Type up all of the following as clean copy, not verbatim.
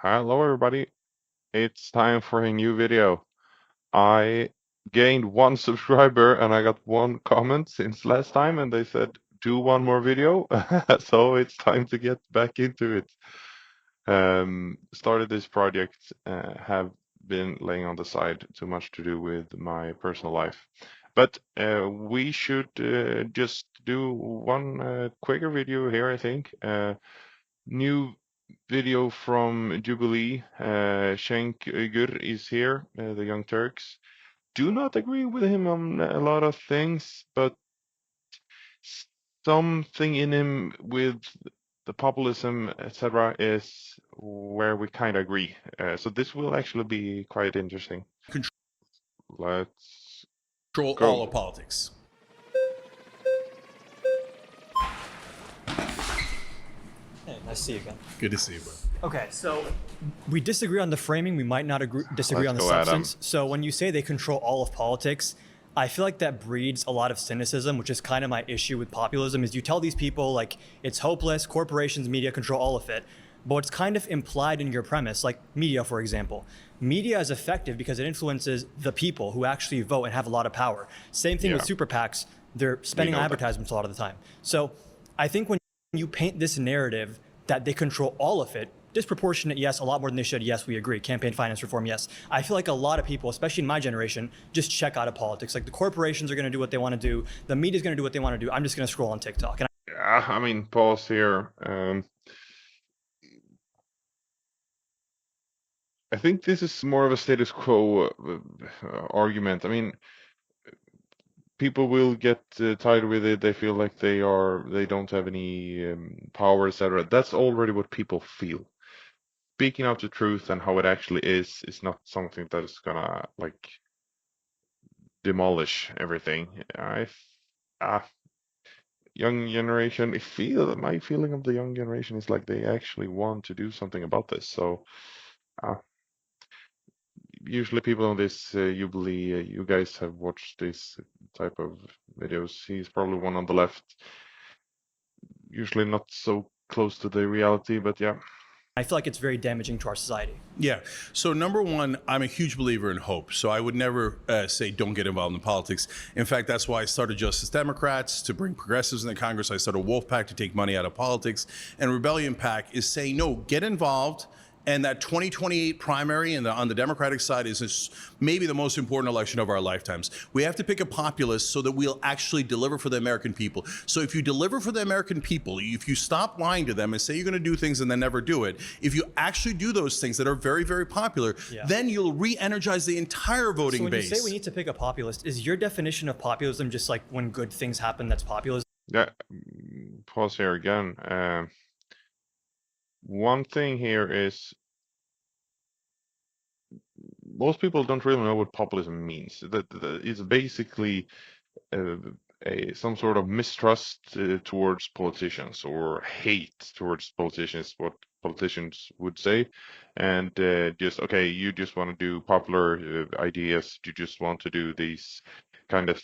Hello everybody, it's time for a new video. I gained one subscriber and I got one comment since last time and they said do one more video. So it's time to get back into it. Started this project, have been laying on the side, too much to do with my personal life. But we should just do one quicker video here, I think. New video from Jubilee. Cenk Uygur is here, the Young Turks. Do not agree with him on a lot of things, but something in him with the populism, etc., is where we kind of agree. So this will actually be quite interesting. Let's Control go. all of politics. Hey, nice to see you again. Good to see you, bro. Okay, so we disagree on the framing. We might not disagree Let's on the go, Adam. substance. So when you say they control all of politics, I feel like that breeds a lot of cynicism, which is kind of my issue with populism. Is you tell these people like it's hopeless, corporations, media control all of it, but it's kind of implied in your premise, like media, for example. Media is effective because it influences the people who actually vote and have a lot of power. Same thing with Yeah. super PACs. They're spending know on that. advertisements a lot of the time. So I think when you paint this narrative that they control all of it, disproportionate, yes, a lot more than they should, yes, we agree. Campaign finance reform, yes. I feel like a lot of people, especially in my generation, just check out of politics. Like the corporations are going to do what they want to do. The media's going to do what they want to do. I'm just going to scroll on TikTok. And Yeah, I mean, pause here. I think this is more of a status quo argument. I mean, people will get tired with it. They feel like they don't have any power, etc. That's already what people feel. Speaking out the truth and how it actually is not something that is gonna like demolish everything. Uh, young generation, my feeling of the young generation is like they actually want to do something about this. So uh, usually people on this Jubilee, you guys have watched this type of videos. He's probably one on the left. Usually not so close to the reality, but yeah. I feel like it's very damaging to our society. Yeah. So number one, I'm a huge believer in hope. So I would never say don't get involved in politics. In fact, that's why I started Justice Democrats to bring progressives in the Congress. I started Wolfpack to take money out of politics. And Rebellion PAC is saying, no, get involved. And that 2028 primary on the Democratic side is maybe the most important election of our lifetimes. We have to pick a populist so that we'll actually deliver for the American people. So if you deliver for the American people, if you stop lying to them and say you're going to do things and then never do it, if you actually do those things that are very, very popular, then you'll re-energize the entire voting So when base. you say we need to pick a populist, is your definition of populism just like when good things happen, that's populism? Yeah, pause here again. One thing here is most people don't really know what populism means. That it's basically uh, some sort of mistrust towards politicians or hate towards politicians, what politicians would say, and just okay, you just want to do popular ideas, you just want to do these kind of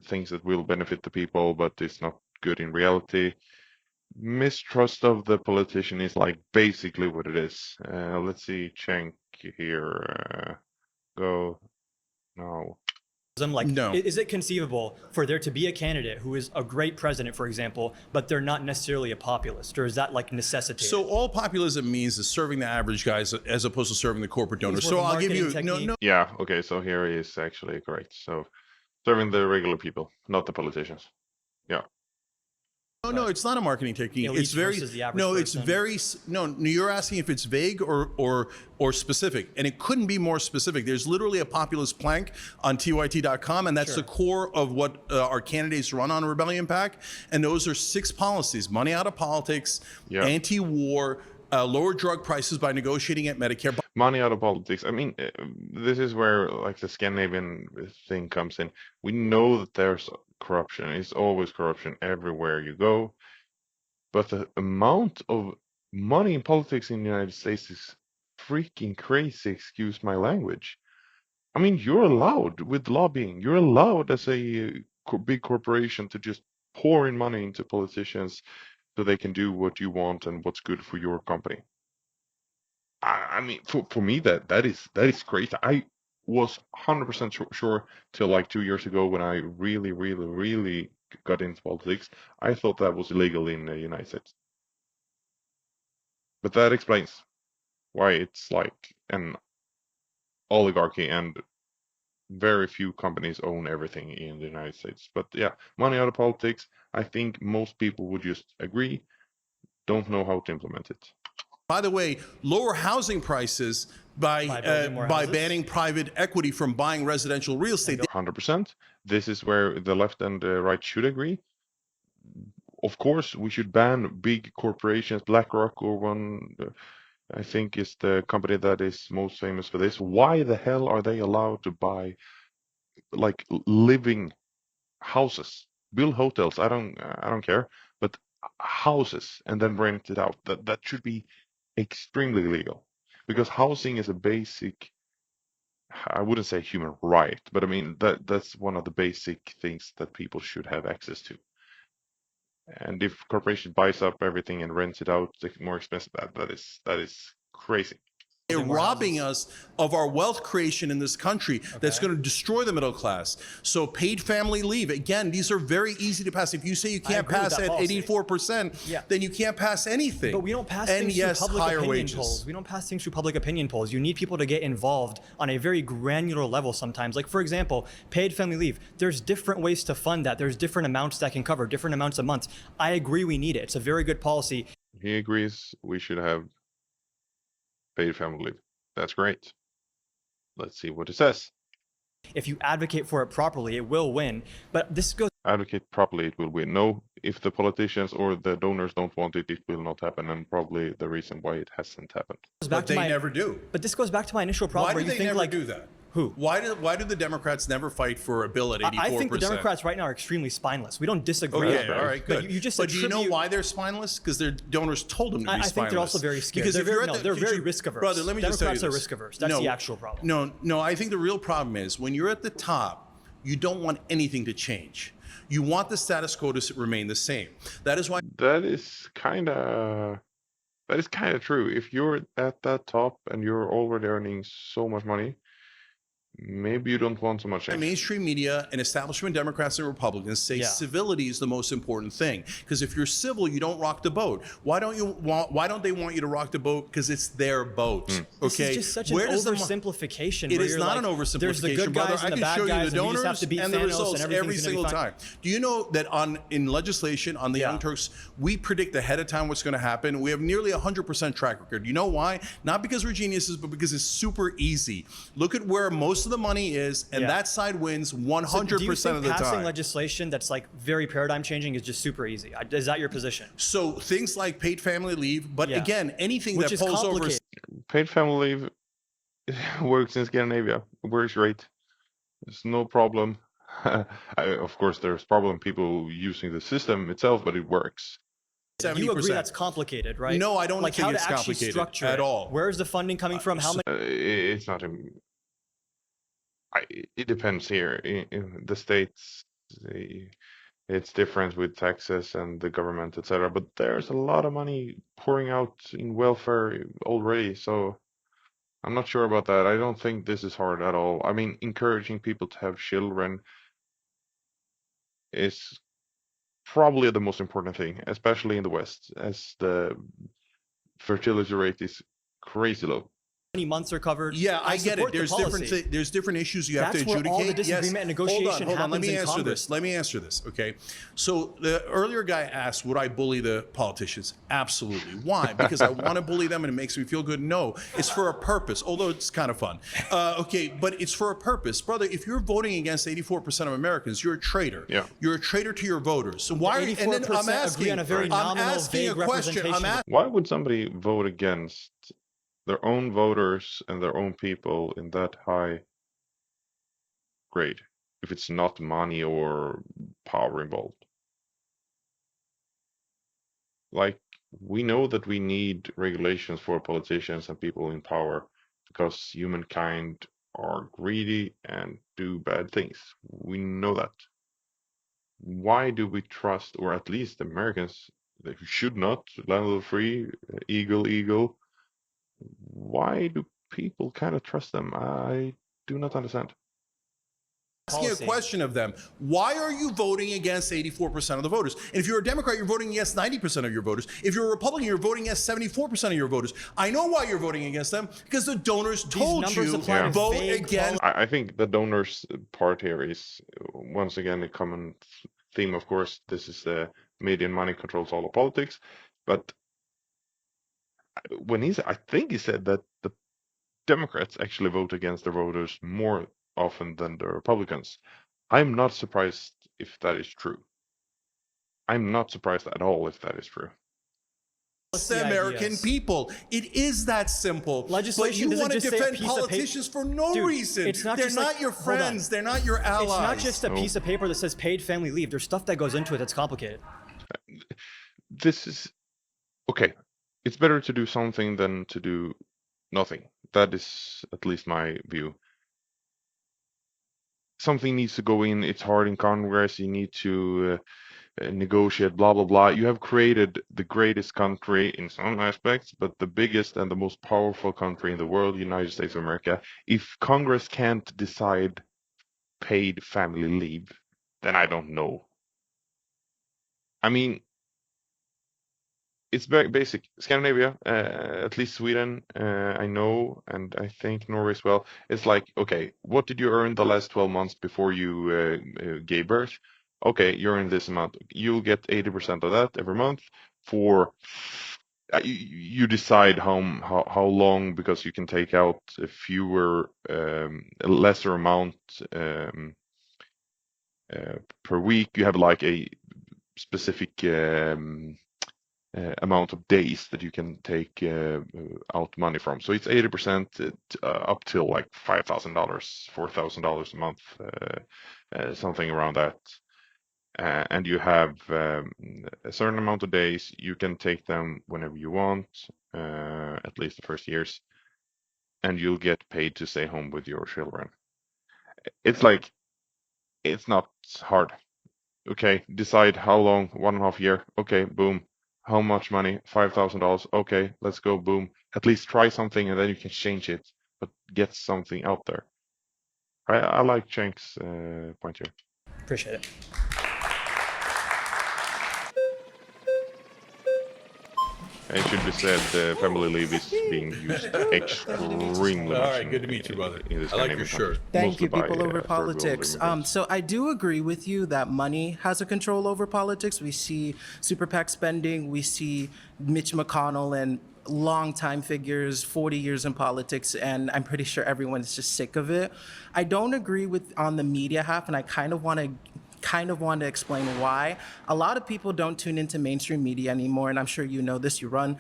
things that will benefit the people, but it's not good in reality. Mistrust of the politician is like basically what it is. Let's see, Cenk here. Go now. Like, No. is it conceivable for there to be a candidate who is a great president, for example, but they're not necessarily a populist, or is that like necessitated? So all populism means is serving the average guys as opposed to serving the corporate donors. So I'll give you no. Yeah, okay, so here is actually correct. So serving the regular people, not the politicians. Yeah. No, it's not a marketing technique. Elites It's very versus the average no. It's person. very no. You're asking if it's vague or specific, and it couldn't be more specific. There's literally a populist plank on tyt.com, and that's the core of what our candidates run on Rebellion PAC. And those are 6 policies: money out of politics, anti-war, lower drug prices by negotiating at Medicare. Money out of politics. I mean, this is where like the Scandinavian thing comes in. We know that there's corruption. It's always corruption everywhere you go. But the amount of money in politics in the United States is freaking crazy, excuse my language. I mean, you're allowed with lobbying. You're allowed as a big corporation to just pour in money into politicians so they can do what you want and what's good for your company. I mean, for me, that is crazy. I was 100% sure till like 2 years ago when I really, really, really got into politics. I thought that was illegal in the United States. But that explains why it's like an oligarchy and very few companies own everything in the United States. But yeah, money out of politics, I think most people would just agree, don't know how to implement it. By the way, lower housing prices by building more houses? banning private equity from buying residential real estate. 100%. This is where the left and the right should agree. Of course, we should ban big corporations. BlackRock or one, I think, is the company that is most famous for this. Why the hell are they allowed to buy like living houses, build hotels? I don't care, but houses and then rent it out. That should be extremely legal because housing is a basic. I wouldn't say human right, but I mean that's one of the basic things that people should have access to. And if corporation buys up everything and rents it out, it's more expensive. That is crazy. They're Building more robbing houses. us of our wealth creation in this country that's going to destroy the middle class. So paid family leave, again, these are very easy to pass. If you say you can't agree with pass that at policy. 84%, Yeah. then you can't pass anything. But we don't pass and things yes, through public higher opinion wages. polls. We don't pass things through public opinion polls. You need people to get involved on a very granular level sometimes. Like, for example, paid family leave. There's different ways to fund that. There's different amounts that can cover, different amounts a month. I agree we need it. It's a very good policy. He agrees we should have paid family leave. That's great. Let's see what it says. If you advocate for it properly, it will win. But this goes Advocate properly, it will win. No, if the politicians or the donors don't want it, it will not happen, and probably the reason why it hasn't happened. back But to they my never do. But this goes back to my initial problem Why where do you they think never like do that? Who? Why do the Democrats never fight for a bill at 84%? I think the Democrats right now are extremely spineless. We don't disagree. Okay, all right, good. But you just But do you know attribute- why they're spineless? Because their donors told them to be spineless. I think they're also very scared. Because They're if you're very, at no, the, they're could very you- risk averse. Brother, let me just tell you Democrats are this. risk averse. That's the actual problem. No, I think the real problem is when you're at the top, you don't want anything to change. You want the status quo to remain the same. That is why That is kind of true. If you're at that top and you're already earning so much money, maybe you don't want so much change. mainstream media and establishment Democrats and Republicans say Yeah. civility is the most important thing. Because if you're civil, you don't rock the boat. Why don't they want you to rock the boat? Because it's their boat. This Okay. is just such Where an does the mo- oversimplification. It where is you're not like, an oversimplification, There's the good brother. guys I and the can bad show you guys, the and we just donors have to beat and the Thanos, results and every everything's single gonna be fine. time. Do you know that in legislation on the Yeah. Young Turks, we predict ahead of time what's going to happen? We have nearly 100% track record. You know why? Not because we're geniuses, but because it's super easy. Look at where most of the money is, and Yeah. that side wins So 100% do you think of the passing time. legislation that's like very paradigm changing is just super easy? Is that your position? So things like paid family leave, but Yeah. again, anything Which that is pulls over. complicated. Paid family leave works in Scandinavia. It works great. There's no problem. Of course, there's problem people using the system itself, but it works. You agree 70%. that's complicated, right? No, I don't like think how it's to actually complicated structure at it. all. Where's the funding coming from? How many? It's not. It depends here. In the states, it's different with taxes and the government, etc. But there's a lot of money pouring out in welfare already, so I'm not sure about that. I don't think this is hard at all. I mean, encouraging people to have children is probably the most important thing, especially in the West, as the fertility rate is crazy low. Many months are covered? Yeah, I get it. support the There's different issues you have That's to where adjudicate. all the disagreement and negotiation Hold on. Let happens me in answer Congress. this. Let me answer this. Okay. So the earlier guy asked, would I bully the politicians? Absolutely. Why? Because I want to bully them and it makes me feel good? No, it's for a purpose. Although it's kind of fun. Okay, but it's for a purpose, brother. If you're voting against 84% of Americans, you're a traitor. Yeah. You're a traitor to your voters. So why? And then 84% I'm asking. agree on a very I'm nominal, asking a vague question. I'm representation. asking. Why would somebody vote against their own voters and their own people in that high grade if it's not money or power involved? Like, we know that we need regulations for politicians and people in power because humankind are greedy and do bad things. We know that. Why do we trust, or at least Americans, they should not, land of the free, eagle, eagle. why do people kind of trust them? I do not understand. Asking a question of them, why are you voting against 84% of the voters? And if you're a Democrat, you're voting against 90% of your voters. If you're a Republican, you're voting against 74% of your voters. I know why you're voting against them, because the donors told you vote against. I think the donors part here is once again a common theme. Of course, this is the media and money controls all of politics, but when I think he said that the Democrats actually vote against their voters more often than the Republicans. I'm not surprised if that is true. I'm not surprised at all if that is true. The American people. It is that simple. Legislation but you want to defend politicians for no reason. They're not your friends. They're not your allies. It's not just a piece of paper that says paid family leave. There's stuff that goes into it that's complicated. This is okay. It's better to do something than to do nothing. That is at least my view. Something needs to go in. It's hard in Congress. You need to negotiate, blah, blah, blah. You have created the greatest country in some aspects, but the biggest and the most powerful country in the world, United States of America. If Congress can't decide paid family leave, then I don't know. I mean, it's very basic. Scandinavia, at least Sweden, I know, and I think Norway as well. It's like, okay, what did you earn the last 12 months before you gave birth? Okay, you earn this amount. You'll get 80% of that every month for you decide how long, because you can take out a fewer a lesser amount per week. You have like a specific amount of days that you can take out money from. So it's 80% up till like $5,000, $4,000 a month, something around that. And you have a certain amount of days. You can take them whenever you want, at least the first years, and you'll get paid to stay home with your children. It's like, it's not hard. Okay, decide how long, 1.5 years. Okay, boom. How much money? $5,000. Okay, let's go, boom. At least try something and then you can change it, but get something out there. I like Cenk's point here. Appreciate it. It should be said, family leave is being used extremely much. All right, good to meet you, brother. I like your shirt. Thank you, people over politics. So I do agree with you that money has a control over politics. We see super PAC spending. We see Mitch McConnell and longtime figures, 40 years in politics, and I'm pretty sure everyone's just sick of it. I don't agree with on the media half, and I kind of want to explain why. A lot of people don't tune into mainstream media anymore, and I'm sure you know this. You run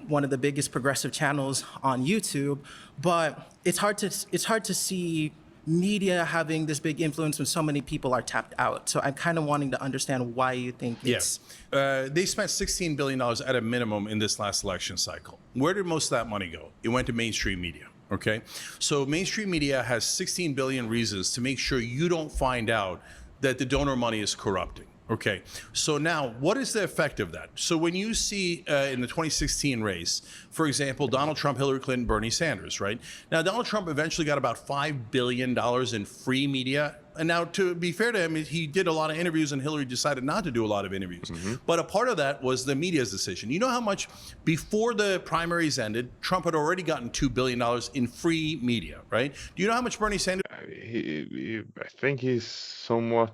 one of the biggest progressive channels on YouTube, but it's hard to see media having this big influence when so many people are tapped out. So I'm kind of wanting to understand why you think it's... They spent $16 billion at a minimum in this last election cycle. Where did most of that money go? It went to mainstream media. Okay, so mainstream media has 16 billion reasons to make sure you don't find out that the donor money is corrupting. Okay, so now what is the effect of that? So when you see in the 2016 race, for example, Donald Trump, Hillary Clinton, Bernie Sanders, right? Now, Donald Trump eventually got about $5 billion in free media. And now, to be fair to him, he did a lot of interviews and Hillary decided not to do a lot of interviews. Mm-hmm. But a part of that was the media's decision. You know how much, before the primaries ended, Trump had already gotten $2 billion in free media, right? Do you know how much Bernie Sanders... I think he's somewhat...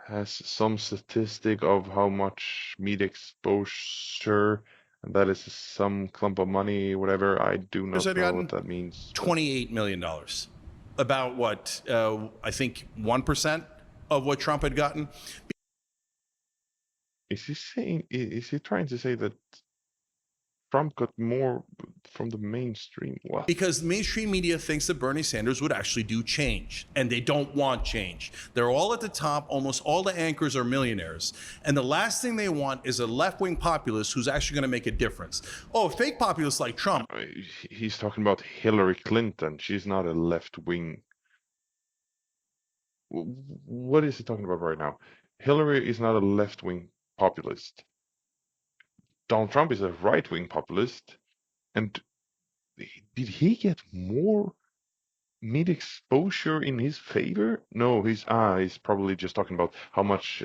has some statistic of how much media exposure, and that is some clump of money, whatever. I do not know what that means. $28 million. About what, I think 1% of what Trump had gotten. Is he trying to say that Trump got more from the mainstream? What? Because mainstream media thinks that Bernie Sanders would actually do change, and they don't want change. They're all at the top. Almost all the anchors are millionaires. And the last thing they want is a left-wing populist who's actually going to make a difference. Oh, fake populists like Trump. He's talking about Hillary Clinton. She's not a left-wing. What is he talking about right now? Hillary is not a left-wing populist. Donald Trump is a right-wing populist, and did he get more media exposure in his favor? No, he's probably just talking about how much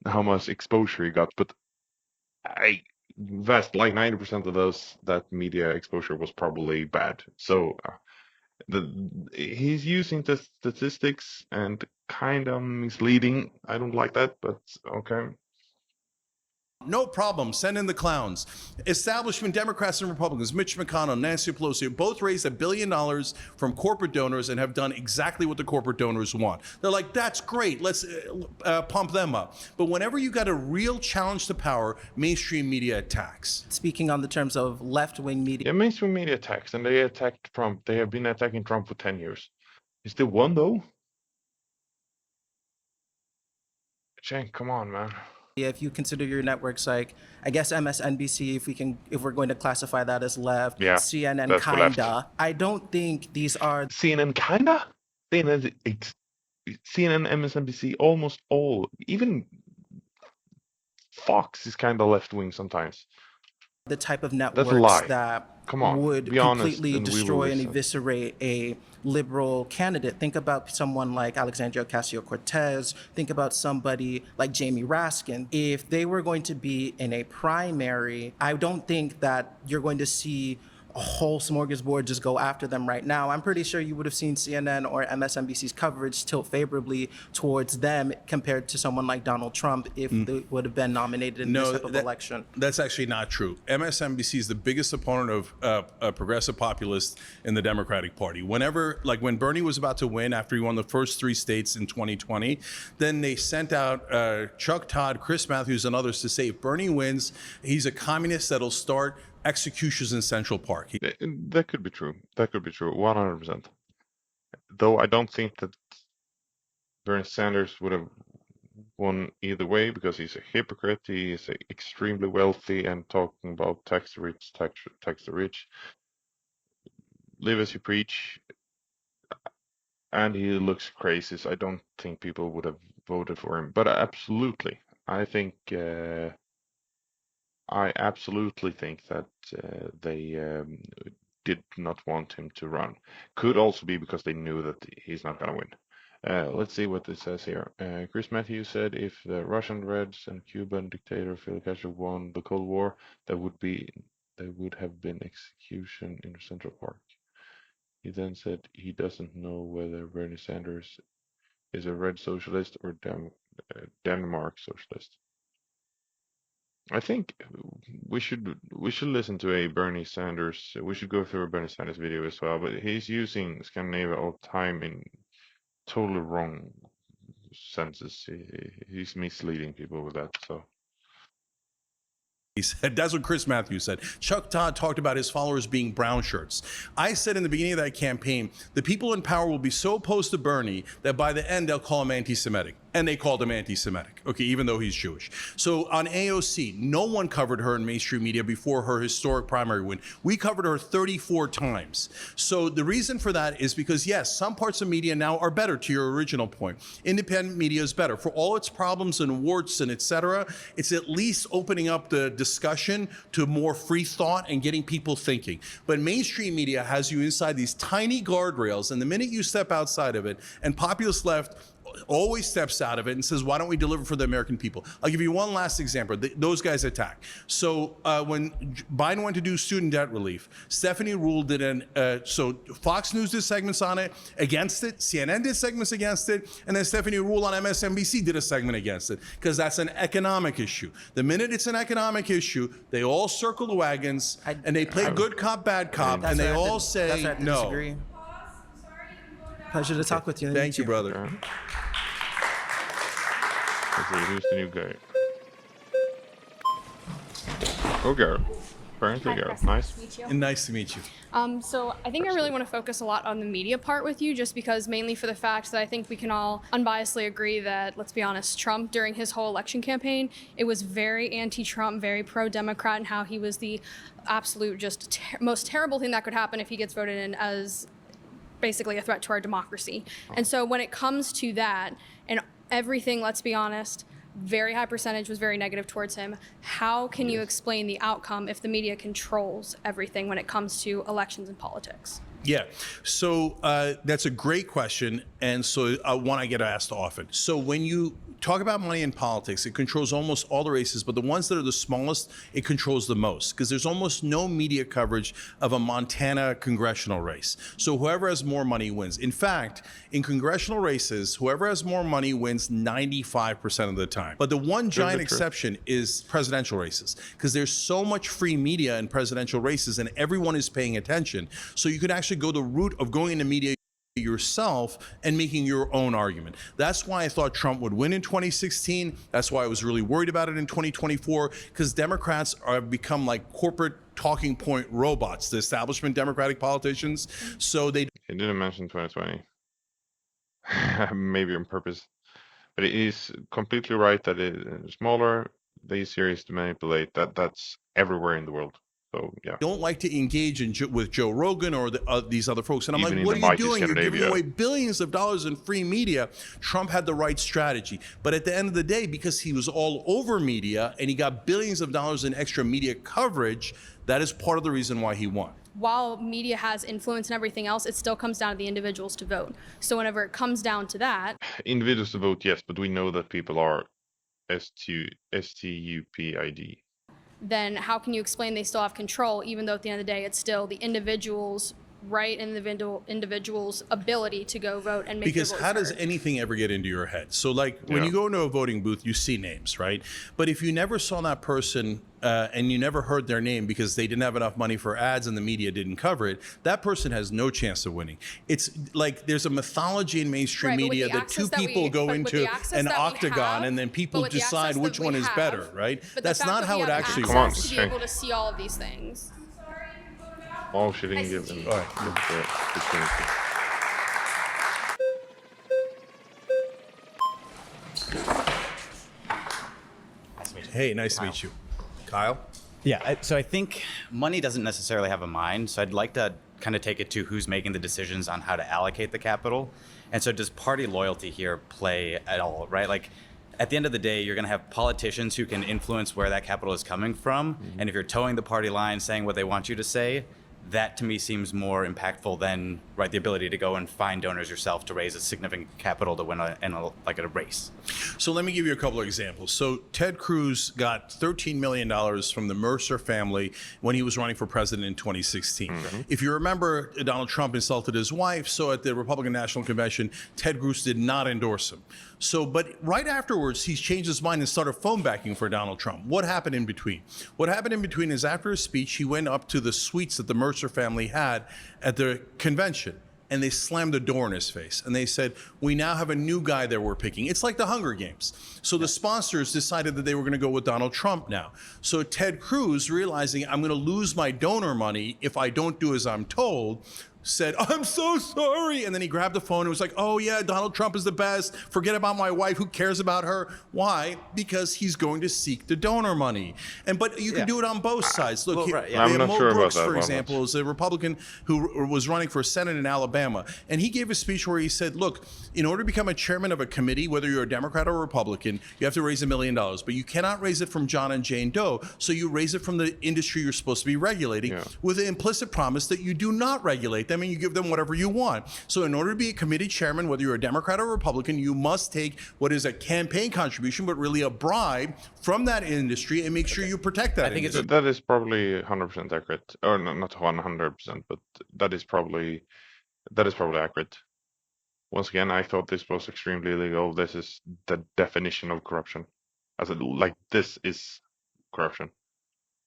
how much exposure he got. But I vast like 90% of those that media exposure was probably bad. So he's using the statistics and kind of misleading. I don't like that, but okay. No problem. Send in the clowns. Establishment Democrats and Republicans, Mitch McConnell, Nancy Pelosi, both raised $1 billion from corporate donors and have done exactly what the corporate donors want. They're like, that's great. Let's pump them up. But whenever you got a real challenge to power, mainstream media attacks. Speaking on the terms of left-wing media. Yeah, mainstream media attacks, and they attacked Trump. They have been attacking Trump for 10 years. He still won, though. Cenk, come on, man. If you consider your networks like, I guess MSNBC, if we're going to classify that as left, Yeah, CNN that's for left. kinda. I don't think these are CNN kinda? CNN, MSNBC, almost all. Even Fox is kind of left wing sometimes. the type of That's a networks lie. that Come on, would be honest, completely and we will destroy and listen. eviscerate a liberal candidate. Think about someone like Alexandria Ocasio-Cortez. Think about somebody like Jamie Raskin. If they were going to be in a primary, I don't think that you're going to see a whole smorgasbord just go after them right now. I'm pretty sure you would have seen CNN or MSNBC's coverage tilt favorably towards them compared to someone like Donald Trump if they would have been nominated in this type of election. That's actually not true. MSNBC is the biggest opponent of progressive populists in the Democratic Party. Whenever, like when Bernie was about to win after he won the first 3 states in 2020, then they sent out Chuck Todd, Chris Matthews, and others to say if Bernie wins, he's a communist that'll start executions in Central Park. That could be true. That could be true, 100%. Though I don't think that Bernie Sanders would have won either way because he's a hypocrite. He is extremely wealthy and talking about tax the rich, tax the rich. Live as you preach. And he looks crazy, so I don't think people would have voted for him. But absolutely, I think I absolutely think that they did not want him to run. Could also be because they knew that he's not going to win. Let's see what it says here. Chris Matthews said if the Russian Reds and Cuban dictator Fidel Castro won the Cold War, there would have been execution in Central Park. He then said he doesn't know whether Bernie Sanders is a red socialist or Denmark socialist. I think we should listen to a Bernie Sanders. We should go through a Bernie Sanders video as well. But he's using Scandinavia all the time in totally wrong senses. He's misleading people with that. So. He said, that's what Chris Matthews said. Chuck Todd talked about his followers being brown shirts. I said in the beginning of that campaign, the people in power will be so opposed to Bernie that by the end they'll call him anti-Semitic. And they called him anti-Semitic, okay, even though he's Jewish. So on AOC, no one covered her in mainstream media before her historic primary win. We covered her 34 times. So the reason for that is because, yes, some parts of media now are better, to your original point. Independent media is better. For all its problems and warts and et cetera, it's at least opening up the discussion to more free thought and getting people thinking. But mainstream media has you inside these tiny guardrails, and the minute you step outside of it, and populist left always steps out of it and says, why don't we deliver for the American people? I'll give you one last example. Those guys attack. So when Biden went to do student debt relief, Stephanie Ruhle did so Fox News did segments on it, against it, CNN did segments against it, and then Stephanie Ruhle on MSNBC did a segment against it, because that's an economic issue. The minute it's an economic issue, they all circle the wagons, and they play good cop, bad cop, and they all say no. Disagree. Pleasure to talk with you. Thank you, brother. Okay, who's the new guy? Oh, girl. Apparently, girl. Nice. And nice to meet you. So I think I really want to focus a lot on the media part with you, just because mainly for the fact that I think we can all unbiasedly agree that, let's be honest, Trump during his whole election campaign, it was very anti-Trump, very pro-Democrat, and how he was the absolute just most terrible thing that could happen if he gets voted in as basically a threat to our democracy. And so when it comes to that and everything, let's be honest, very high percentage was very negative towards him. How can you explain the outcome if the media controls everything when it comes to elections and politics? Yeah, so that's a great question, and so one I get asked often. So when you talk about money in politics, it controls almost all the races, but the ones that are the smallest, it controls the most, because there's almost no media coverage of a Montana congressional race. So whoever has more money wins. In fact, in congressional races, whoever has more money wins 95% of the time. But the one giant exception is presidential races, because there's so much free media in presidential races, and everyone is paying attention. So you could actually go the route of going into media yourself and making your own argument. That's why I thought Trump would win in 2016. That's why I was really worried about it in 2024, because Democrats have become like corporate talking point robots, the establishment Democratic politicians. So they He didn't mention 2020. Maybe on purpose. But it is completely right that smaller, the easier is to manipulate. That's everywhere in the world. So yeah. don't like to engage with Joe Rogan or these other folks. And I'm Even like, in what the are you mighty doing? You're giving Scandinavia. away billions of dollars in free media. Trump had the right strategy. But at the end of the day, because he was all over media and he got billions of dollars in extra media coverage, that is part of the reason why he won. While media has influence and everything else, it still comes down to the individuals to vote. So whenever it comes down to that, Individuals to vote, yes, but we know that people are STUPID. then how can you explain they still have control, even though at the end of the day, it's still the individual's right and the individual's ability to go vote and make Because their voice how does heard. anything ever get into your head? So like when Yeah. you go into a voting booth, you see names, right? But if you never saw that person and you never heard their name because they didn't have enough money for ads and the media didn't cover it, that person has no chance of winning. It's like there's a mythology in mainstream Right, but with media the that access two that we- people go but with the into access an that we octagon have- and then but people with the decide access which that we one is have- better, right? But That's the fact not that how we it have actually access Come on, works. to be Cenk. able to see all of these things. Oh, she didn't give them the opportunity. Hey, nice to meet you. Kyle? Yeah, so I think money doesn't necessarily have a mind. So I'd like to kind of take it to who's making the decisions on how to allocate the capital. And so does party loyalty here play at all, right? Like at the end of the day, you're going to have politicians who can influence where that capital is coming from. Mm-hmm. And if you're towing the party line, saying what they want you to say, that to me seems more impactful than the ability to go and find donors yourself to raise a significant capital to win a race. So let me give you a couple of examples. So Ted Cruz got $13 million from the Mercer family when he was running for president in 2016. If you remember, Donald Trump insulted his wife. So at the Republican National Convention, Ted Cruz did not endorse him. But right afterwards, he's changed his mind and started phone backing for Donald Trump. What happened in between? What happened in between is after his speech, he went up to the suites that the Mercer family had at the convention, and they slammed the door in his face. And they said, we now have a new guy that we're picking. It's like the Hunger Games. So the sponsors decided that they were going to go with Donald Trump now. So Ted Cruz, realizing I'm going to lose my donor money if I don't do as I'm told, said, I'm so sorry. And then he grabbed the phone and was like, oh yeah, Donald Trump is the best. Forget about my wife. Who cares about her? Why? Because he's going to seek the donor money. But you can do it on both sides. Look, I'm not Mo sure about Brooks, that for one. example, is a Republican who was running for Senate in Alabama. And he gave a speech where he said, look, in order to become a chairman of a committee, whether you're a Democrat or a Republican, you have to raise $1 million. But you cannot raise it from John and Jane Doe. So you raise it from the industry you're supposed to be regulating with the implicit promise that you do not regulate them and you give them whatever you want. So in order to be a committee chairman, whether you're a Democrat or Republican, you must take what is a campaign contribution, but really a bribe from that industry and make sure you protect that. I think industry. That is probably 100% accurate, or not 100%, but that is probably accurate. Once again, I thought this was extremely illegal. This is the definition of corruption. This is corruption.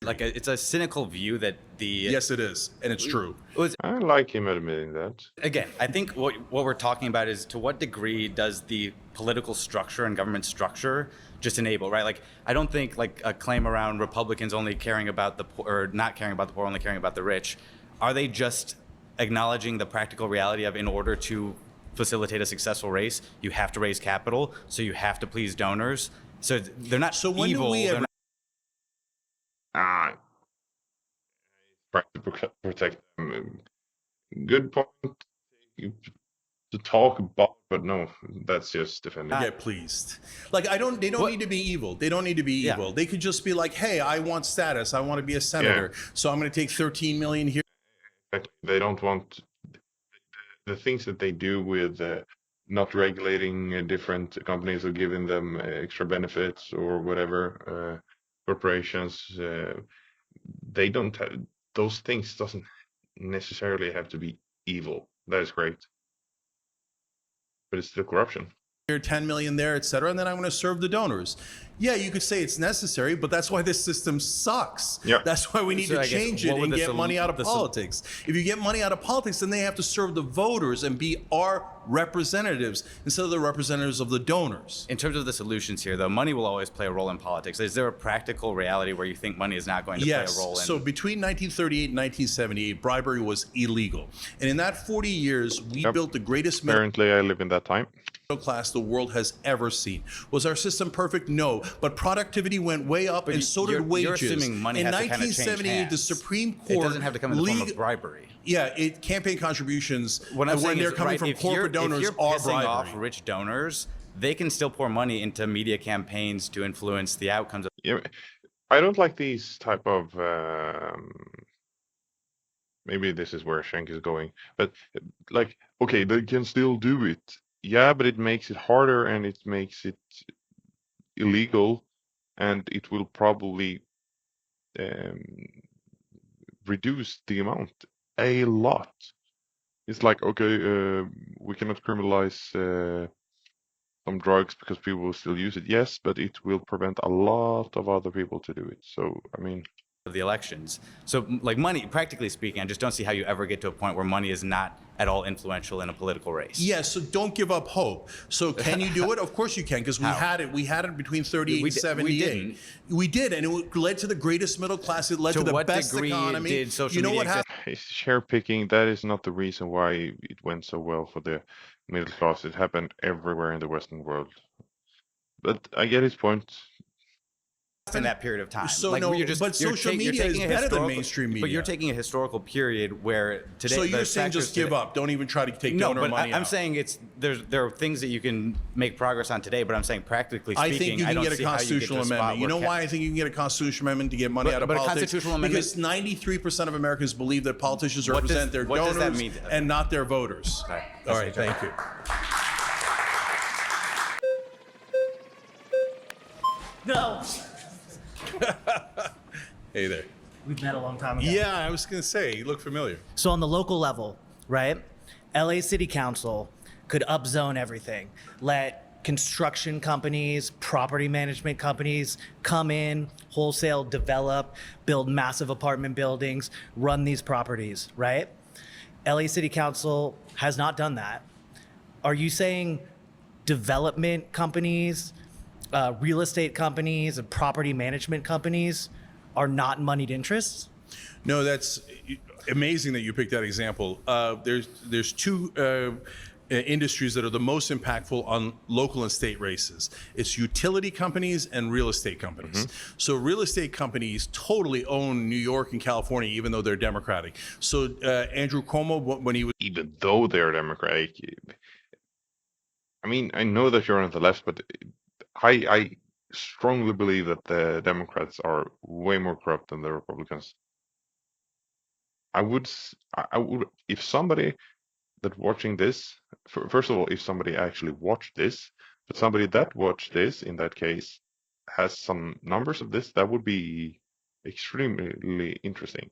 It's a cynical view that Yes, it is, and it's true. I like him admitting that. Again, I think what we're talking about is to what degree does the political structure and government structure just enable, right? I don't think a claim around Republicans only caring about the poor, or not caring about the poor, only caring about the rich. Are they just acknowledging the practical reality of in order to facilitate a successful race, you have to raise capital, so you have to please donors? So they're not So when do evil. we they're ever- Trying to protect them. Good point. to talk about, but no, that's just defending. Get pleased. Like they don't need to be evil. They don't need to be evil. They could just be like, hey, I want status. I want to be a senator. So I'm going to take 13 million here. They don't want the things that they do with not regulating different companies or giving them extra benefits or whatever, corporations. They don't have those things. Doesn't necessarily have to be evil. That is great, but it's still corruption. 10 million there, et cetera, and then I'm going to serve the donors. Yeah, you could say it's necessary, but that's why this system sucks. Yeah. That's why we need to change it and get money out of politics. If you get money out of politics, then they have to serve the voters and be our representatives instead of the representatives of the donors. In terms of the solutions here, though, money will always play a role in politics. Is there a practical reality where you think money is not going to play a role in? So between 1938 and 1978, bribery was illegal. And in that 40 years, we built the greatest Apparently, I live in that time. Middle class the world has ever seen. Was our system perfect? No. But productivity went way up, and so did wages. You're assuming money in has to kind of change 1978, hands. the Supreme Court. It doesn't have to come in the form of bribery. Yeah, campaign contributions When they're coming from corporate donors if you're are pissing bribery. off rich donors, they can still pour money into media campaigns to influence the outcomes of. Yeah, I don't like these type of. Maybe this is where Schenk is going, but like, okay, they can still do it. Yeah, but it makes it harder and it makes it illegal, and it will probably reduce the amount a lot. It's like, okay, we cannot criminalize some drugs because people will still use it. Yes, but it will prevent a lot of other people to do it. So, I mean, the elections. So, like, money, practically speaking, I just don't see how you ever get to a point where money is not at all influential in a political race. Yeah, so don't give up hope. So can you do it? Of course you can, because we had it. We had it between 38 and 78. We did, and it led to the greatest middle class. It led to the best economy. Did social media what happened? Share picking, that is not the reason why it went so well for the middle class. It happened everywhere in the Western world. But I get his point. In that period of time. So like, but social media is better than mainstream media. But you're taking a historical period where today. So you're saying just give up. Don't even try to take donor money. I'm saying there are things that you can make progress on today. But I'm saying practically speaking, I think you can get a constitutional amendment. You know why I think you can get a constitutional amendment to get money out of politics? A constitutional amendment, because 93% of Americans believe that politicians represent their donors and not their voters. Okay. All right. Thank you. No. Hey there. We've met a long time ago. Yeah, I was going to say, you look familiar. So on the local level, right, LA City Council could upzone everything, let construction companies, property management companies come in, wholesale develop, build massive apartment buildings, run these properties, right? LA City Council has not done that. Are you saying development companies, real estate companies and property management companies are not moneyed interests? No, that's amazing that you picked that example. There's two industries that are the most impactful on local and state races. It's utility companies and real estate companies. Mm-hmm. So real estate companies totally own New York and California, even though they're Democratic. So Andrew Cuomo, when he was... Even though they're Democratic, I mean, I know that you're on the left, but I strongly believe that the Democrats are way more corrupt than the Republicans. I would, if somebody that watching this, first of all, if somebody actually watched this, but somebody that watched this, in that case, has some numbers of this, that would be extremely interesting.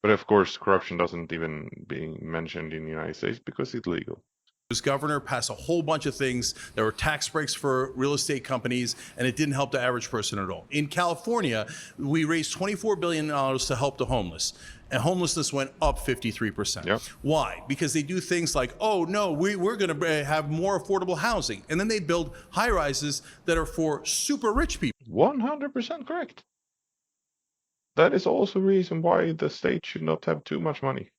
But of course, corruption doesn't even be mentioned in the United States because it's legal. Was governor, passed a whole bunch of things. There were tax breaks for real estate companies, and it didn't help the average person at all. In California, we raised $24 billion to help the homeless, and homelessness went up 53%. Yep. Why? Because they do things like, oh, no, we're going to have more affordable housing. And then they build high-rises that are for super rich people. 100% correct. That is also the reason why the state should not have too much money.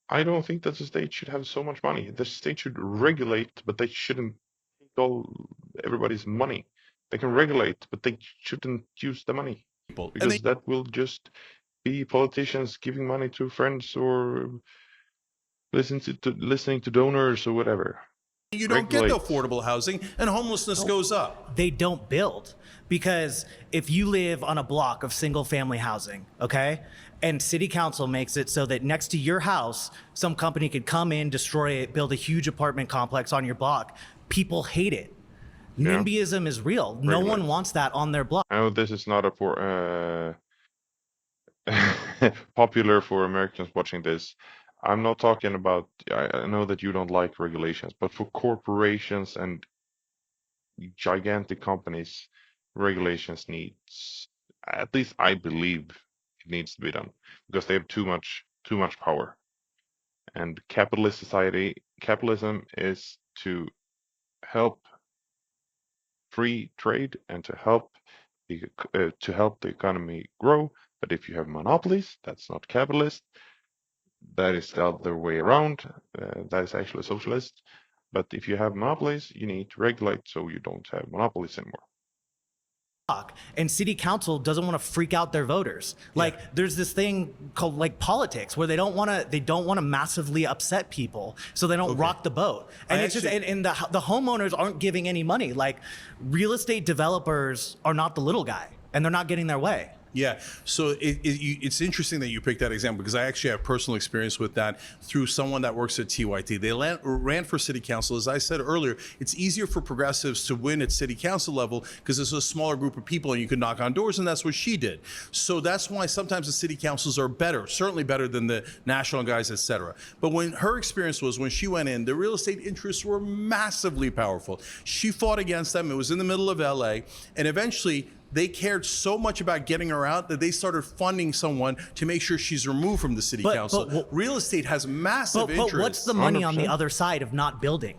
I don't think that the state should have so much money. The state should regulate, but they shouldn't take all everybody's money. They can regulate, but they shouldn't use the money. Because that will just be politicians giving money to friends or listening to donors or whatever. You don't get the Regulate. affordable housing, and homelessness goes up. They don't build because if you live on a block of single family housing, okay, and city council makes it so that next to your house, some company could come in, destroy it, build a huge apartment complex on your block, people hate it. Yeah. NIMBYism is real. No Regulate. one wants that on their block. I know this is not popular for Americans watching this. I'm not talking about, I know that you don't like regulations, but for corporations and gigantic companies, regulations needs, at least I believe it needs to be done because they have too much power. And capitalist society, capitalism is to help free trade and to help the economy grow. But if you have monopolies, that's not capitalist. That is the other way around. That is actually socialist. But if you have monopolies, you need to regulate so you don't have monopolies anymore. And city council doesn't want to freak out their voters. Like there's this thing called like politics where they don't want to massively upset people, so they don't rock the boat. And it's just and the homeowners aren't giving any money. Like real estate developers are not the little guy, and they're not getting their way. Yeah, so it's interesting that you picked that example because I actually have personal experience with that through someone that works at TYT. They ran for city council. As I said earlier, it's easier for progressives to win at city council level because it's a smaller group of people and you can knock on doors, and that's what she did. So that's why sometimes the city councils are better, certainly better than the national guys, etc. But when her experience was when she went in, the real estate interests were massively powerful. She fought against them. It was in the middle of LA, and eventually they cared so much about getting her out that they started funding someone to make sure she's removed from the city council. But real estate has massive interest. But what's the money 100%. on the other side of not building?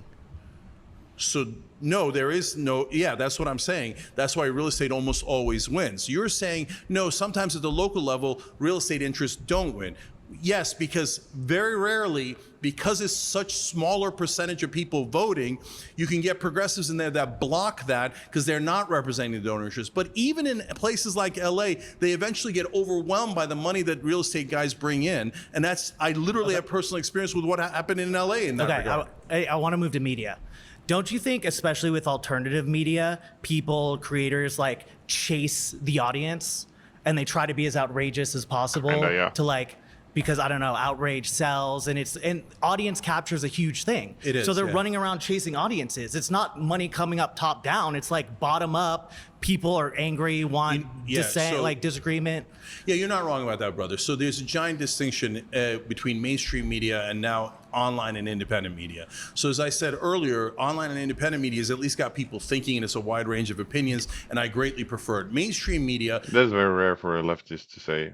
So no, there is no, yeah, that's what I'm saying. That's why real estate almost always wins. You're saying, no, sometimes at the local level, real estate interests don't win. Yes, because very rarely, because it's such smaller percentage of people voting, you can get progressives in there that block that because they're not representing the donor interest. But even in places like LA, they eventually get overwhelmed by the money that real estate guys bring in. And that's, I literally have personal experience with what happened in LA in that regard. I want to move to media. Don't you think, especially with alternative media, people, creators like chase the audience and they try to be as outrageous as possible Yeah. to like, because I don't know, outrage sells and audience capture is a huge thing. It is, So they're yeah. running around chasing audiences. It's not money coming up top down. It's like bottom up. People are angry, want dissent, like disagreement. Yeah, you're not wrong about that, brother. So there's a giant distinction between mainstream media and now online and independent media. So as I said earlier, online and independent media has at least got people thinking, and it's a wide range of opinions, and I greatly prefer it. Mainstream media, That's very rare for a leftist to say,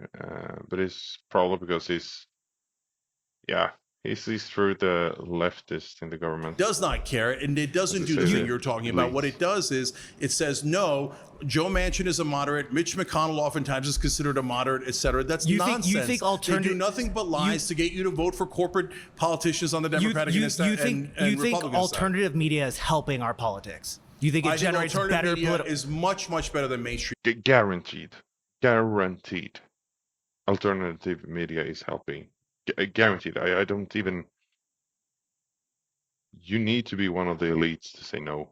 but it's probably because he's through the leftist in the government. does not care, and it doesn't do the thing you're talking about. What it does is it says, no, Joe Manchin is a moderate, Mitch McConnell oftentimes is considered a moderate, etc. That's nonsense. You think they do nothing but lies to get you to vote for corporate politicians on the Democratic and Republican think side. alternative media is helping our politics? You think it generates better media is much, much better than mainstream. Guaranteed. Alternative media is helping. Guaranteed. I don't even. You need to be one of the elites to say no.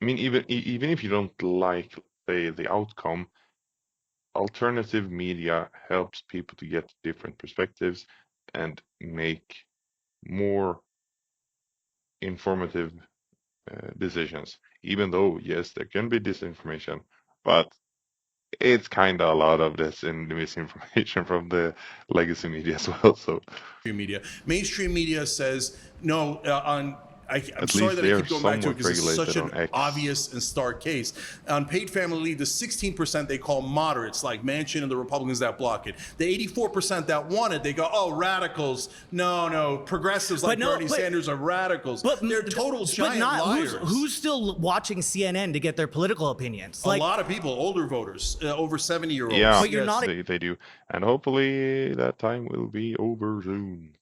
I mean, even if you don't like the outcome, alternative media helps people to get different perspectives and make more informative decisions. Even though, yes, there can be disinformation, but it's kind of a lot of this and misinformation from the legacy media as well. So Mainstream media says no. I'm sorry least that I they're keep going back to it because it's somewhat such regulated an on X. obvious and stark case. On paid family leave, the 16% they call moderates, like Manchin and the Republicans that block it. The 84% that want it, they go, oh, radicals. No, progressives like Bernie Sanders are radicals. But they're total giant liars. Who's still watching CNN to get their political opinions? A lot of people, older voters, over 70-year-olds. Yeah, But you're not they do. And hopefully that time will be over soon.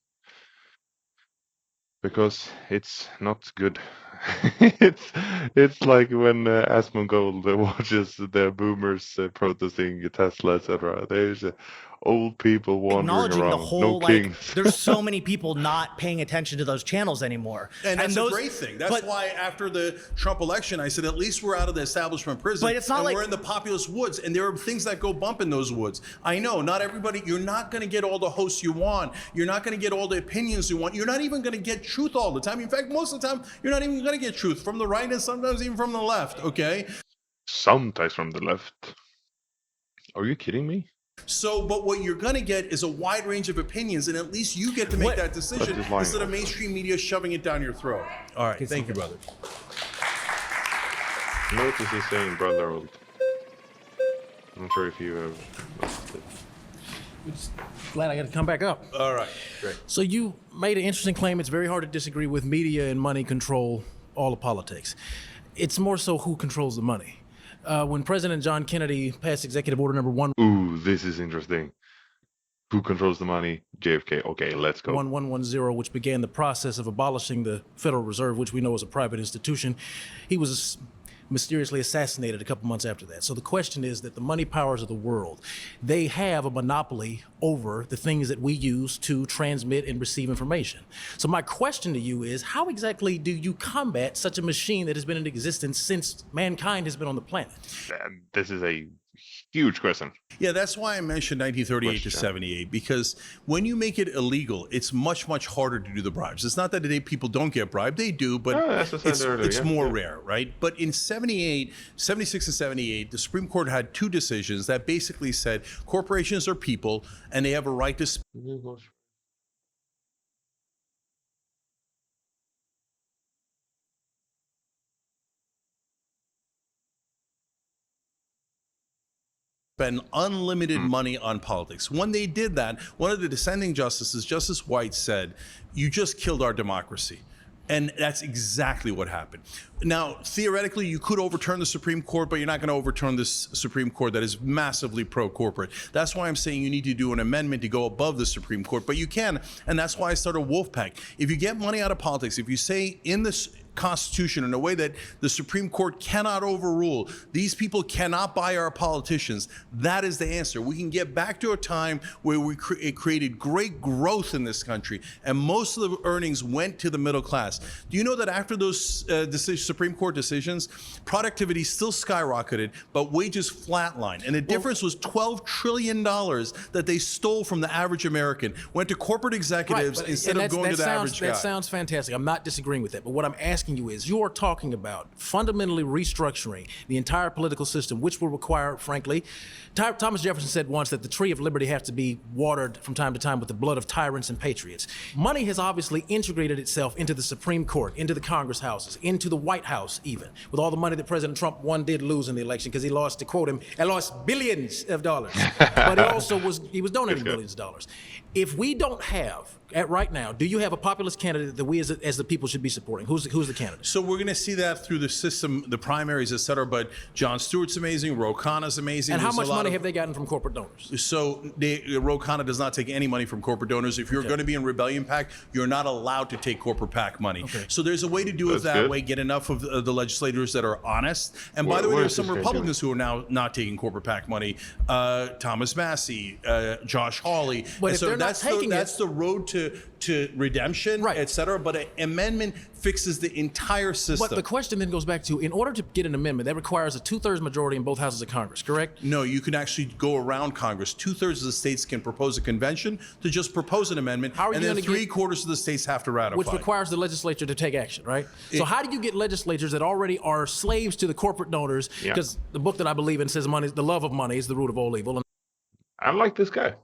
Because it's not good. it's like when Asmongold watches the boomers protesting Tesla, etc. There's Old people wandering acknowledging around. the whole No like kings. there's so many people not paying attention to those channels anymore. And that's those, a great thing. That's but- why after the Trump election, I said, at least we're out of the establishment prison. But it's not and like- we're in the populist woods, and there are things that go bump in those woods. I know, not everybody, you're not going to get all the hosts you want. You're not going to get all the opinions you want. You're not even going to get truth all the time. In fact, most of the time, you're not even going to get truth from the right and sometimes even from the left, okay? Sometimes from the left. Are you kidding me? So, but what you're going to get is a wide range of opinions, and at least you get to make that decision That is lying. instead of mainstream media shoving it down your throat. All right, thank you, brother. Notice he's saying brother old. I'm not sure if you have. Glad I got to come back up. All right, great. So you made an interesting claim. It's very hard to disagree with media and money control all of politics. It's more so who controls the money. When President John Kennedy passed Executive Order Number Ooh, this is interesting. Who controls the money? JFK. Okay, let's go. 1110, which began the process of abolishing the Federal Reserve, which we know is a private institution, he was mysteriously assassinated a couple months after that. So the question is that the money powers of the world, they have a monopoly over the things that we use to transmit and receive information. So my question to you is, how exactly do you combat such a machine that has been in existence since mankind has been on the planet? And this is a huge question. Yeah, that's why I mentioned 1938 to Question. 78, because when you make it illegal, it's much, much harder to do the bribes. It's not that today people don't get bribed, they do, but as I said it's, earlier, it's yeah, more yeah. rare, right? But in 78, 76 and 78, the Supreme Court had two decisions that basically said corporations are people and they have a right to spend unlimited money on politics. When they did that, one of the dissenting justices, Justice White, said, "You just killed our democracy." And that's exactly what happened. Now, theoretically, you could overturn the Supreme Court, but you're not going to overturn this Supreme Court that is massively pro-corporate. That's why I'm saying you need to do an amendment to go above the Supreme Court, but you can, and that's why I started Wolfpack. If you get money out of politics, if you say in this Constitution in a way that the Supreme Court cannot overrule, these people cannot buy our politicians, that is the answer. We can get back to a time where we created great growth in this country, and most of the earnings went to the middle class. Do you know that after those Supreme Court decisions, productivity still skyrocketed, but wages flatlined? And the difference was $12 trillion that they stole from the average American, went to corporate executives but- instead and of going to the sounds, average guy. That sounds fantastic. I'm not disagreeing with that. But what I'm asking you is, you are talking about fundamentally restructuring the entire political system, which will require, frankly, Thomas Jefferson said once that the tree of liberty has to be watered from time to time with the blood of tyrants and patriots. Money has obviously integrated itself into the Supreme Court, into the Congress houses, into the White House even, with all the money that President Trump did lose in the election, because he lost, to quote him, I lost billions of dollars. But he was donating billions of dollars. If we don't have, right now, do you have a populist candidate that we as the people should be supporting? Who's the candidate? So we're going to see that through the system, the primaries, et cetera. But Jon Stewart's amazing. Ro Khanna's amazing. And how There's much a lot money of- have they gotten from corporate donors? So Ro Khanna does not take any money from corporate donors. If you're going to be in Rebellion PAC, you're not allowed to take corporate PAC money. So there's a way to do it That's that good. way, get enough of the legislators that are honest. And by the way, Where there's is some this guy Republicans who are now not taking corporate PAC money. Thomas Massey, Josh Hawley. But And if so they're not that's taking that's the road to redemption, Right. et cetera. But an amendment fixes the entire system. But the question then goes back to, in order to get an amendment, that requires a 2/3 majority in both houses of Congress, correct? No, you can actually go around Congress. 2/3 of the states can propose a convention to just propose an amendment, How are and you then gonna get- 3/4 of the states have to ratify. Which requires the legislature to take action, right? So how do you get legislatures that already are slaves to the corporate donors? Yeah. Because the book that I believe in says money, the love of money is the root of all evil. And I like this guy.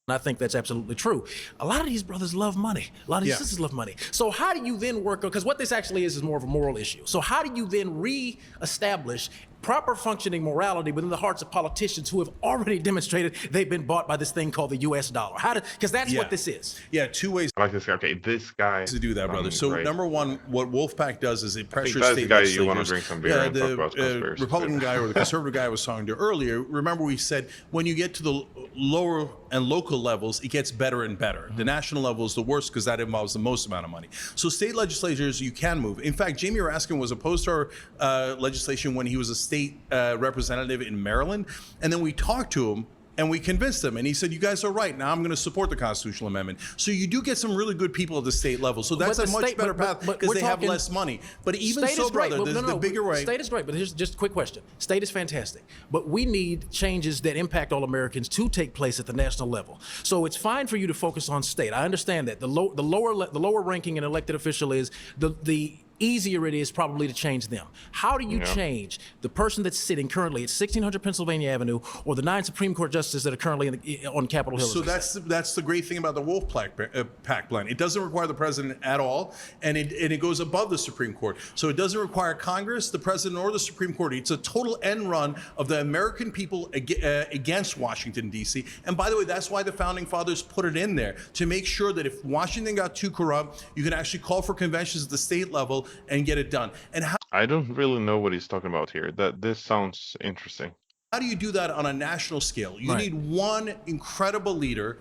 I think that's absolutely true. A lot of these brothers love money. A lot of these Yeah. sisters love money. So how do you then work, because what this actually is more of a moral issue. So how do you then re-establish proper functioning morality within the hearts of politicians who have already demonstrated they've been bought by this thing called the US dollar? Because that's Yeah. what this is. Yeah, two ways I like this guy. Okay, this guy. to do that, brother. So great. number one, what Wolfpack does is it pressures that's the state guy you legislators. wanna drink some beer and talk about conspiracy. Republican guy or the conservative guy I was talking to earlier. Remember, we said when you get to the lower and local levels, it gets better and better. The national level is the worst because that involves the most amount of money. So state legislatures, you can move. In fact, Jamie Raskin was opposed to our legislation when he was a state representative in Maryland, and then we talked to him. And we convinced him, and he said, "You guys are right. Now I'm going to support the constitutional amendment." So you do get some really good people at the state level. So that's But a the much state- better but- path but because we're they have talking- less money. But even State so, is great, brother, but there's the bigger way. State is great, but here's just a quick question. State is fantastic, but we need changes that impact all Americans to take place at the national level. So it's fine for you to focus on state. I understand that the lower ranking an elected official is, the easier it is probably to change them. How do you change the person that's sitting currently at 1600 Pennsylvania Avenue, or the 9 Supreme Court justices that are currently on Capitol Hill? So that's the great thing about the Wolf-Pack plan. It doesn't require the president at all, and it goes above the Supreme Court. So it doesn't require Congress, the president, or the Supreme Court. It's a total end run of the American people against Washington, D.C. And by the way, that's why the Founding Fathers put it in there, to make sure that if Washington got too corrupt, you can actually call for conventions at the state level and get it done. And I don't really know what he's talking about here. This sounds interesting. how do you do that on a national scale? You Right. need one incredible leader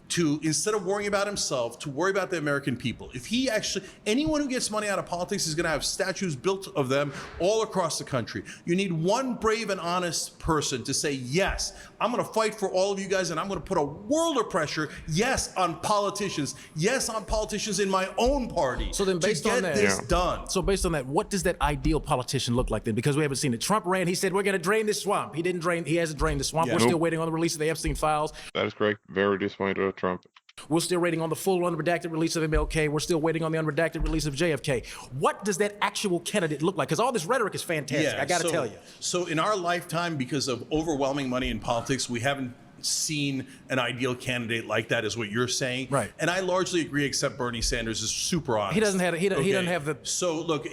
to, instead of worrying about himself, to worry about the American people. If he actually, anyone who gets money out of politics is going to have statues built of them all across the country. You need one brave and honest person to say, yes, I'm going to fight for all of you guys, and I'm going to put a world of pressure, yes, on politicians, yes, on politicians in my own party. So then based to on get that- this done. So based on that, what does that ideal politician look like then? Because we haven't seen it. Trump ran, he said, we're going to drain this swamp. He hasn't drained the swamp. Yeah. We're Nope. still waiting on the release of the Epstein files. That is correct. Very disappointed with Trump. We're still waiting on the full unredacted release of MLK. We're still waiting on the unredacted release of JFK. What does that actual candidate look like? Because all this rhetoric is fantastic, I got to tell you. So in our lifetime, because of overwhelming money in politics, we haven't seen an ideal candidate like that, is what you're saying. Right. And I largely agree, except Bernie Sanders is super honest. He doesn't have the. So look,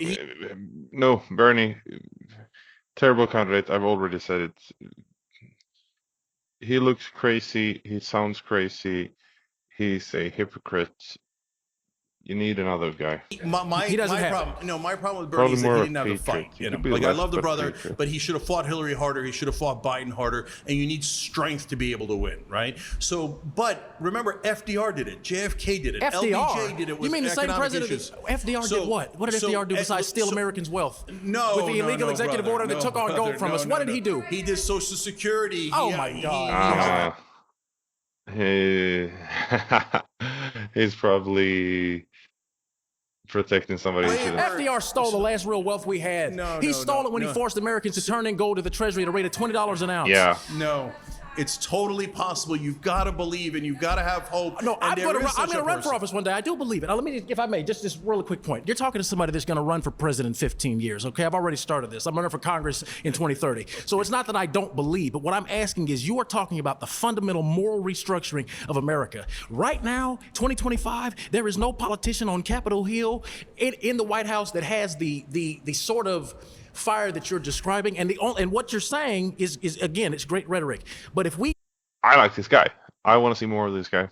No, Bernie, terrible candidate. I've already said it. He looks crazy. He sounds crazy. He's a hypocrite. You need another guy. He doesn't have problem. My problem with Bernie Probably is that more he didn't have the patriot. fight. He You know, could be like I less love the but brother, patriot. but he should have fought Hillary harder. He should have fought Biden harder, and you need strength to be able to win, right? So, but remember, FDR did it. JFK did it. FDR. LBJ did it. You With mean the same economic president? issues. FDR So- did what? What did so- FDR do besides steal so- Americans' wealth? No, With the illegal no, executive brother, order that no, took our brother, gold from no, us. no, What did no. he do? He did Social Security. Oh, my God. He's probably protecting somebody who shouldn't. FDR stole the last real wealth we had. He stole it when he forced Americans to turn in gold to the Treasury at a rate of $20 an ounce. Yeah. No, it's totally possible. You've got to believe and you've got to have hope. No, and I'm there going is such to a run for person. office one day. I do believe it. Now, let me, if I may, just this really quick point. You're talking to somebody that's going to run for president in 15 years, okay? I've already started this. I'm running for Congress in 2030. So it's not that I don't believe, but what I'm asking is, you are talking about the fundamental moral restructuring of America. Right now, 2025, there is no politician on Capitol Hill in the White House that has the sort of fire that you're describing, and what you're saying is again, it's great rhetoric. But if we I like this guy. I want to see more of this guy.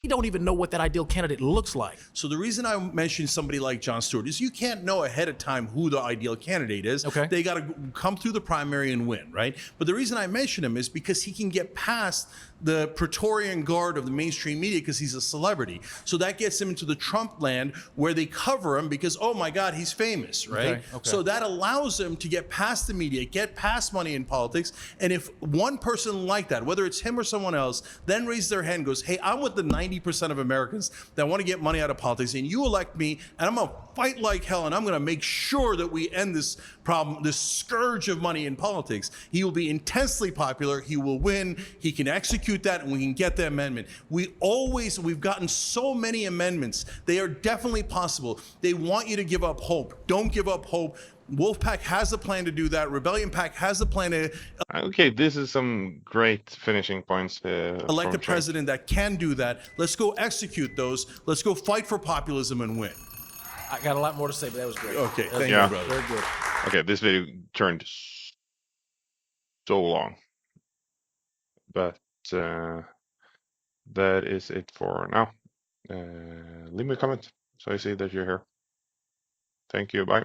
don't even know what that ideal candidate looks like. So the reason I mentioned somebody like Jon Stewart is you can't know ahead of time who the ideal candidate is. Okay. They got to come through the primary and win, right? But the reason I mention him is because he can get past the Praetorian Guard of the mainstream media because he's a celebrity. So that gets him into the Trump land where they cover him because, oh my God, he's famous, right? Okay. So that allows him to get past the media, get past money in politics. And if one person like that, whether it's him or someone else, then raises their hand and goes, hey, I'm with the 90% of Americans that want to get money out of politics, and you elect me, and I'm going to fight like hell, and I'm going to make sure that we end this problem, this scourge of money in politics. He will be intensely popular. He will win. He can execute that, and we can get the amendment. We've gotten so many amendments. They are definitely possible. They want you to give up hope. Don't give up hope. Wolfpack has a plan to do that. Rebellion Pack has a plan to Okay, this is some great finishing points. elect a president that can do that. Let's go execute those. Let's go fight for populism and win. I got a lot more to say, but that was great. Okay, That was thank Yeah. you, brother. Very good. Okay, this video turned so long, but that is it for now. Leave me a comment so I see that you're here. Thank you. Bye.